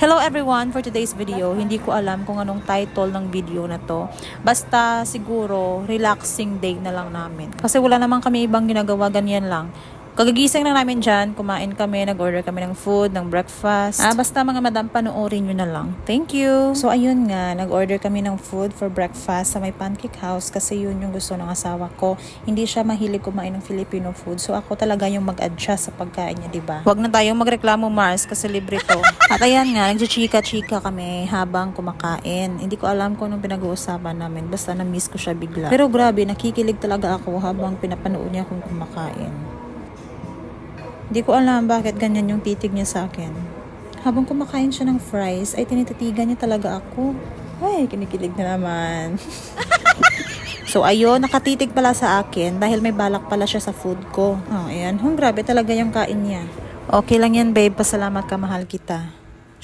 Hello everyone! For today's video, hindi ko alam kung anong title ng video na to. Basta siguro, relaxing day na lang namin. Kasi wala naman kami ibang ginagawa, ganyan lang. Kagagising lang namin dyan, kumain kami, nag-order kami ng food, ng breakfast. Basta mga madam, panoorin nyo na lang. Thank you! So ayun nga, nag-order kami ng food for breakfast sa may Pancake House kasi yun yung gusto ng asawa ko. Hindi siya mahilig kumain ng Filipino food. So ako talaga yung mag-adjust sa pagkain niya, diba? Huwag na tayong magreklamo, Mars, kasi libre to. At ayan nga, nagchichika-chika kami habang kumakain. Hindi ko alam kung anong pinag-uusapan namin. Basta na-miss ko siya bigla. Pero grabe, nakikilig talaga ako habang pinapanood niya akong kumakain. Hindi ko alam bakit ganyan yung titig niya sa akin. Habang kumakain siya ng fries, ay tinititigan niya talaga ako. Ay, kinikilig na naman. So, ayun, nakatitig pala sa akin dahil may balak pala siya sa food ko. Oh, ayan. Grabe talaga yung kain niya. Okay lang yan, babe. Pasalamat ka, mahal kita.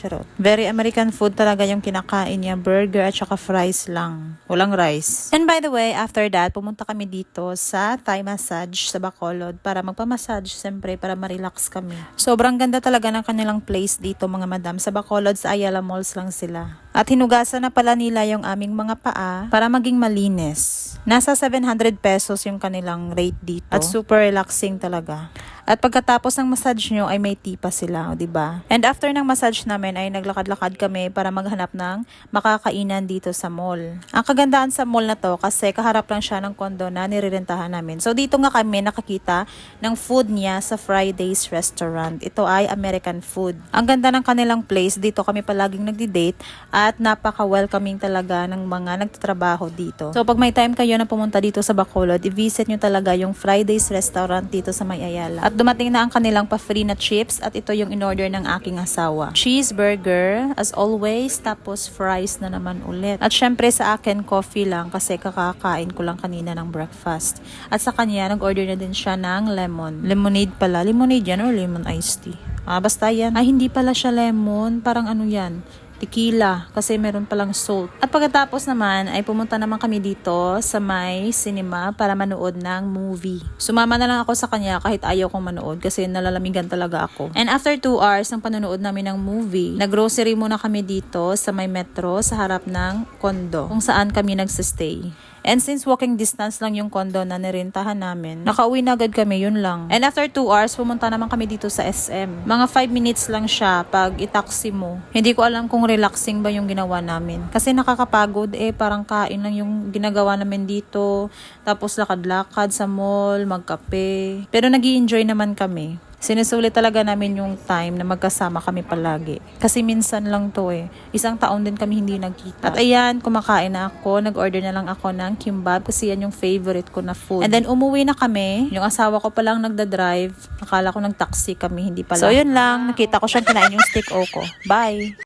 Charot. Very American food talaga yung kinakain niya. Burger at saka fries lang. Walang rice. And by the way, after that, pumunta kami dito sa Thai massage sa Bacolod para magpamassage, siyempre, para ma-relax kami. Sobrang ganda talaga ng kanilang place dito, mga madam. Sa Bacolod, sa Ayala Malls lang sila. At hinugasan na pala nila yung aming mga paa para maging malinis. Nasa 700 pesos yung kanilang rate dito. At super relaxing talaga. At pagkatapos ng massage nyo ay may tipa sila, di ba? And after ng massage namin ay naglakad-lakad kami para maghanap ng makakainan dito sa mall. Ang kagandaan sa mall na to kasi kaharap lang siya ng kondo na nirerentahan namin. So dito nga kami nakakita ng food niya sa Friday's Restaurant. Ito ay American food. Ang ganda ng kanilang place. Dito kami palaging nagdi-date at napaka-welcoming talaga ng mga nagtatrabaho dito. So pag may time kayo na pumunta dito sa Bacolod, i-visit nyo talaga yung Friday's Restaurant dito sa May Ayala. At dumating na ang kanilang pa-free na chips at ito yung in-order ng aking asawa. Cheeseburger, as always, tapos fries na naman ulit. At syempre sa akin, coffee lang kasi kakakain ko lang kanina ng breakfast. At sa kanya, nag-order na din siya ng lemon. Lemonade pala. Lemonade yan or lemon iced tea? Basta yan. Hindi pala siya lemon. Parang ano yan? Tequila, kasi meron palang salt. At pagkatapos naman, ay pumunta naman kami dito sa may cinema para manood ng movie. Sumama na lang ako sa kanya kahit ayaw kong manood kasi nalalamigan talaga ako. And after 2 hours ng panonood namin ng movie, nag-grocery muna kami dito sa may metro sa harap ng kondo kung saan kami nagsistay. And since walking distance lang yung kondo na nirentahan namin, nakauwi na agad kami, yun lang. And after 2 hours, pumunta naman kami dito sa SM. Mga 5 minutes lang siya pag i-taxi mo. Hindi ko alam kung relaxing ba yung ginawa namin. Kasi nakakapagod parang kain lang yung ginagawa namin dito. Tapos lakad-lakad sa mall, magkape. Pero nag-i-enjoy naman kami. Sinusulit talaga namin yung time na magkasama kami palagi. Kasi minsan lang to 1 taon din kami hindi nagkita. At ayan, kumakain na ako. Nag-order na lang ako ng kimbap kasi yan yung favorite ko na food. And then umuwi na kami. Yung asawa ko palang nagda-drive. Akala ko nag-taxi kami, hindi pala. So yun lang, nakita ko siyang kinain yung steak o ko. Bye!